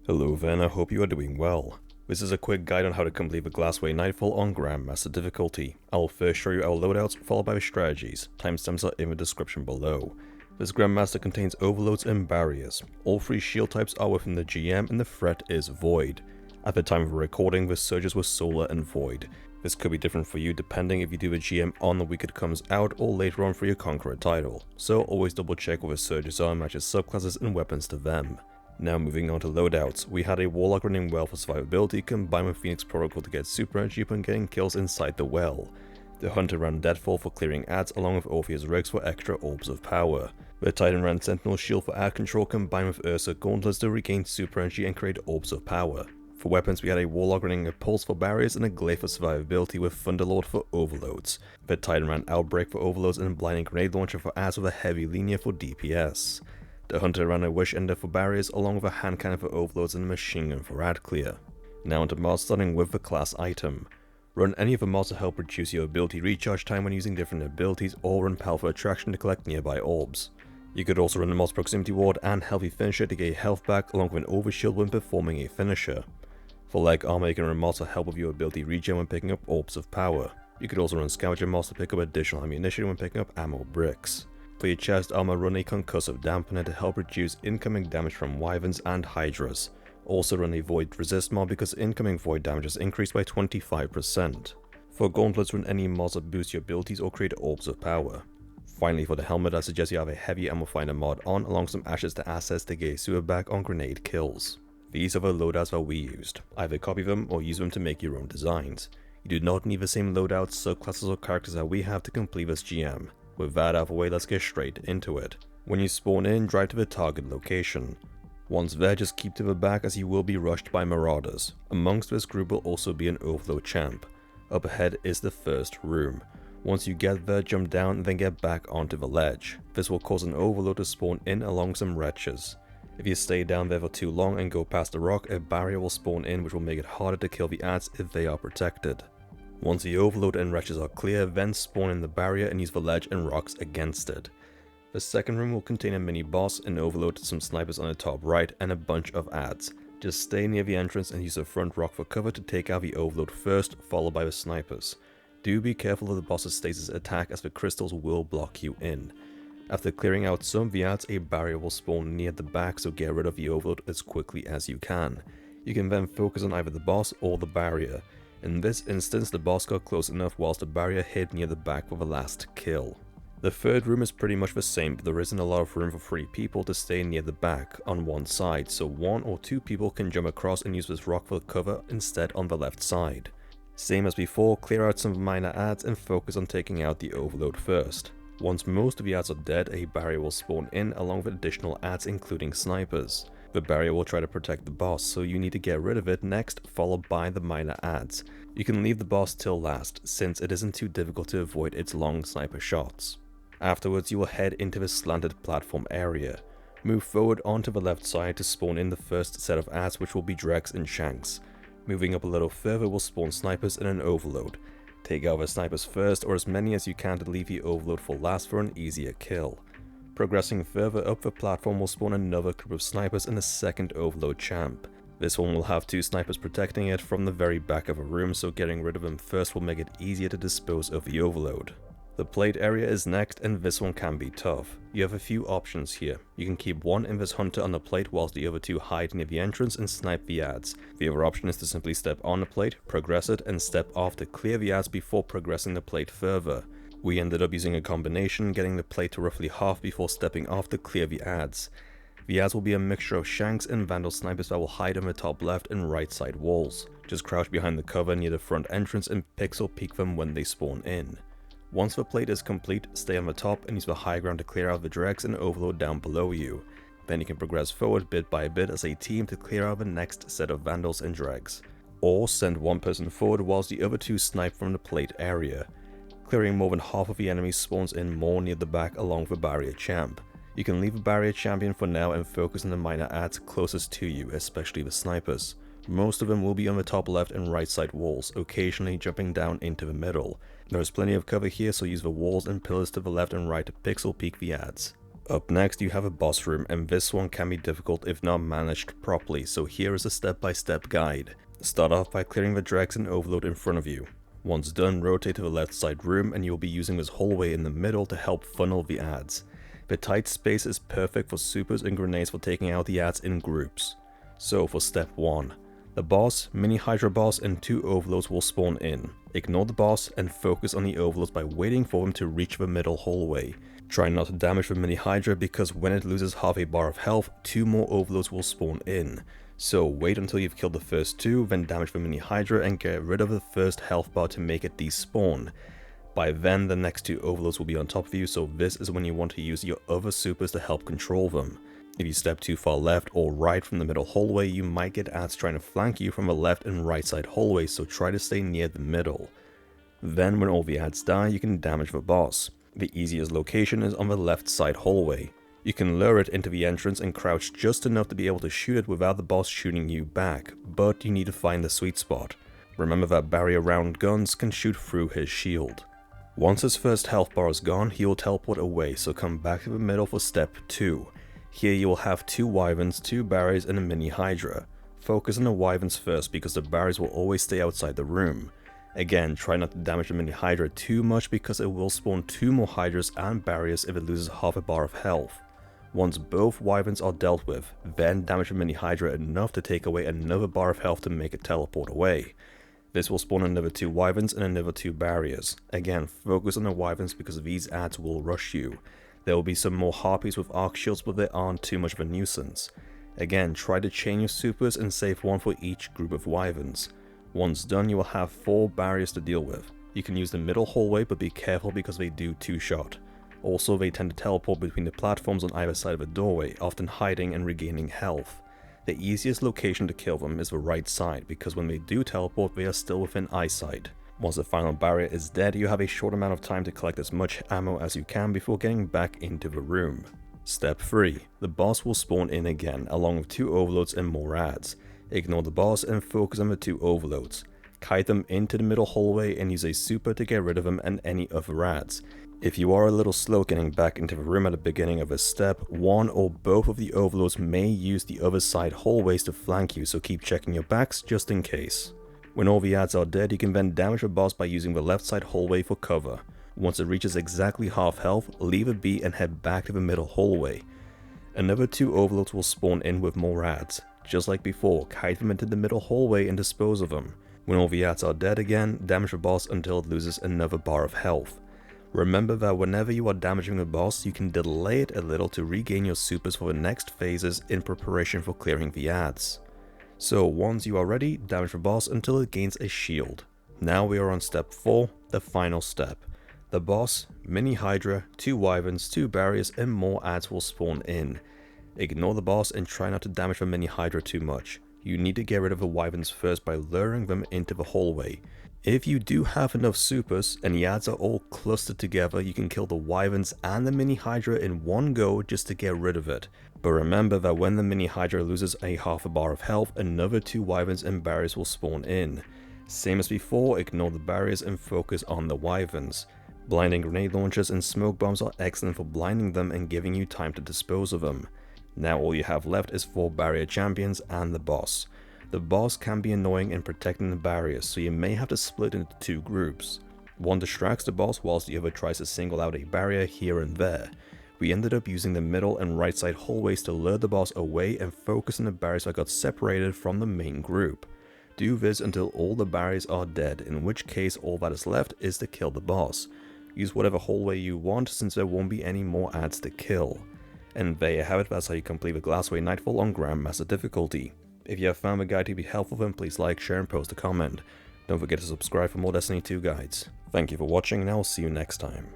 Hello then, I hope you are doing well. This is a quick guide on how to complete the Glassway Nightfall on Grandmaster difficulty. I will first show you our loadouts, followed by the strategies. Timestamps are in the description below. This Grandmaster contains overloads and barriers. All three shield types are within the GM and the threat is Void. At the time of recording, the surges were Solar and Void. This could be different for you depending if you do the GM on the week it comes out or later on for your Conqueror title, so always double check what the surges are and match your subclasses and weapons to them. Now moving on to loadouts, we had a Warlock running well for survivability combined with Phoenix Protocol to get super energy upon getting kills inside the well. The Hunter ran Deadfall for clearing ads along with Orpheus Rex for extra orbs of power. The Titan ran Sentinel Shield for ad control combined with Ursa Gauntlets to regain super energy and create orbs of power. For weapons we had a Warlock running a Pulse for barriers and a Glaive for survivability with Thunderlord for overloads. The Titan ran Outbreak for overloads and Blinding Grenade Launcher for ads with a Heavy Linear for DPS. The Hunter ran a Wish Ender for barriers along with a Hand Cannon for overloads and a Machine Gun for ad clear. Now onto mods, starting with the class item. Run any of the mods to help reduce your ability recharge time when using different abilities, or run Powerful Attraction to collect nearby orbs. You could also run the mod's Proximity Ward and Healthy Finisher to get health back along with an Overshield when performing a finisher. For leg armor, you can run mods to help with your ability regen when picking up orbs of power. You could also run Scavenger mods to pick up additional ammunition when picking up ammo bricks. For your chest armor, run a Concussive Dampener to help reduce incoming damage from Wyverns and Hydras. Also run a Void Resist mod because incoming Void damage is increased by 25%. For gauntlets, run any mods that boost your abilities or create orbs of power. Finally, for the helmet, I suggest you have a Heavy Ammo Finder mod on along some Ashes to Assets to get a sewer back on grenade kills. These are the loadouts that we used. Either copy them or use them to make your own designs. You do not need the same loadouts, subclasses or characters that we have to complete this GM. With that out of the way, let's get straight into it. When you spawn in, drive to the target location. Once there, just keep to the back as you will be rushed by marauders. Amongst this group will also be an overload champ. Up ahead is the first room. Once you get there, jump down and then get back onto the ledge. This will cause an overload to spawn in along some wretches. If you stay down there for too long and go past the rock, a barrier will spawn in which will make it harder to kill the ads if they are protected. Once the overload and wretches are clear, then spawn in the barrier and use the ledge and rocks against it. The second room will contain a mini boss, an overload, some snipers on the top right, and a bunch of ads. Just stay near the entrance and use the front rock for cover to take out the overload first, followed by the snipers. Do be careful of the boss's stasis attack as the crystals will block you in. After clearing out some of the ads, a barrier will spawn near the back, so get rid of the overload as quickly as you can. You can then focus on either the boss or the barrier. In this instance, the boss got close enough whilst the barrier hid near the back for the last kill. The third room is pretty much the same, but there isn't a lot of room for 3 people to stay near the back on one side, so 1 or 2 people can jump across and use this rock for cover instead on the left side. Same as before, clear out some minor ads and focus on taking out the overload first. Once most of the ads are dead, a barrier will spawn in along with additional ads including snipers. The barrier will try to protect the boss, so you need to get rid of it next, followed by the minor ads. You can leave the boss till last, since it isn't too difficult to avoid its long sniper shots. Afterwards, you will head into the slanted platform area. Move forward onto the left side to spawn in the first set of ads, which will be Drex and Shanks. Moving up a little further will spawn snipers and an overload. Take out the snipers first, or as many as you can to leave the overload for last for an easier kill. Progressing further up the platform will spawn another group of snipers and a second overload champ. This one will have 2 snipers protecting it from the very back of a room, so getting rid of them first will make it easier to dispose of the overload. The plate area is next, and this one can be tough. You have a few options here. You can keep one Invis Hunter on the plate whilst the other 2 hide near the entrance and snipe the ads. The other option is to simply step on the plate, progress it, and step off to clear the ads before progressing the plate further. We ended up using a combination, getting the plate to roughly half before stepping off to clear the ads. The ads will be a mixture of Shanks and Vandal snipers that will hide on the top left and right side walls. Just crouch behind the cover near the front entrance and pixel peek them when they spawn in. Once the plate is complete, stay on the top and use the high ground to clear out the dregs and overload down below you. Then you can progress forward bit by bit as a team to clear out the next set of Vandals and dregs. Or send one person forward whilst the other 2 snipe from the plate area. Clearing more than half of the enemies spawns in more near the back along with the barrier champ. You can leave the barrier champion for now and focus on the minor ads closest to you, especially the snipers. Most of them will be on the top left and right side walls, occasionally jumping down into the middle. There is plenty of cover here, so use the walls and pillars to the left and right to pixel peek the ads. Up next you have a boss room, and this one can be difficult if not managed properly, so here is a step-by-step guide. Start off by clearing the dregs and overload in front of you. Once done, rotate to the left side room and you'll be using this hallway in the middle to help funnel the adds. The tight space is perfect for supers and grenades for taking out the adds in groups. So for step 1, the boss, mini Hydra boss and 2 overloads will spawn in. Ignore the boss and focus on the overloads by waiting for them to reach the middle hallway. Try not to damage the mini Hydra because when it loses half a bar of health, 2 more overloads will spawn in. So wait until you've killed the first 2, then damage the mini Hydra and get rid of the first health bar to make it despawn. By then the next 2 overloads will be on top of you, so this is when you want to use your other supers to help control them. If you step too far left or right from the middle hallway, you might get adds trying to flank you from the left and right side hallway, so try to stay near the middle. Then when all the adds die, you can damage the boss. The easiest location is on the left side hallway. You can lure it into the entrance and crouch just enough to be able to shoot it without the boss shooting you back, but you need to find the sweet spot. Remember that barrier round guns can shoot through his shield. Once his first health bar is gone, he will teleport away, so come back to the middle for step 2. Here you will have 2 wyverns, 2 barriers and a mini Hydra. Focus on the wyverns first because the barriers will always stay outside the room. Again, try not to damage the mini Hydra too much because it will spawn 2 more Hydras and barriers if it loses half a bar of health. Once both wyverns are dealt with, then damage the mini Hydra enough to take away another bar of health to make it teleport away. This will spawn another 2 wyverns and another 2 barriers. Again, focus on the wyverns because these adds will rush you. There will be some more harpies with arc shields, but they aren't too much of a nuisance. Again, try to chain your supers and save 1 for each group of wyverns. Once done, you will have 4 barriers to deal with. You can use the middle hallway, but be careful because they do 2-shot. Also, they tend to teleport between the platforms on either side of a doorway, often hiding and regaining health. The easiest location to kill them is the right side, because when they do teleport, they are still within eyesight. Once the final barrier is dead, you have a short amount of time to collect as much ammo as you can before getting back into the room. Step 3. The boss will spawn in again, along with 2 overloads and more adds. Ignore the boss and focus on the 2 overloads. Kite them into the middle hallway and use a super to get rid of them and any other adds. If you are a little slow getting back into the room at the beginning of a step, 1 or both of the overloads may use the other side hallways to flank you, so keep checking your backs just in case. When all the adds are dead, you can then damage the boss by using the left side hallway for cover. Once it reaches exactly half health, leave it be and head back to the middle hallway. Another 2 overloads will spawn in with more adds. Just like before, kite them into the middle hallway and dispose of them. When all the adds are dead again, damage the boss until it loses another bar of health. Remember that whenever you are damaging the boss, you can delay it a little to regain your supers for the next phases in preparation for clearing the adds. So once you are ready, damage the boss until it gains a shield. Now we are on step 4, the final step. The boss, mini Hydra, 2 wyverns, 2 barriers and more adds will spawn in. Ignore the boss and try not to damage the mini Hydra too much. You need to get rid of the wyverns first by luring them into the hallway. If you do have enough supers and the adds are all clustered together, you can kill the wyverns and the mini Hydra in one go just to get rid of it. But remember that when the mini Hydra loses a half a bar of health, another 2 wyverns and barriers will spawn in. Same as before, ignore the barriers and focus on the wyverns. Blinding grenade launchers and smoke bombs are excellent for blinding them and giving you time to dispose of them. Now all you have left is 4 barrier champions and the boss. The boss can be annoying in protecting the barriers, so you may have to split into 2 groups. One distracts the boss whilst the other tries to single out a barrier here and there. We ended up using the middle and right side hallways to lure the boss away and focus on the barriers that got separated from the main group. Do this until all the barriers are dead, in which case all that is left is to kill the boss. Use whatever hallway you want since there won't be any more adds to kill. And there you have it, that's how you complete the Glassway Nightfall on Grandmaster difficulty. If you have found the guide to be helpful, then please like, share and post a comment. Don't forget to subscribe for more Destiny 2 guides. Thank you for watching and I will see you next time.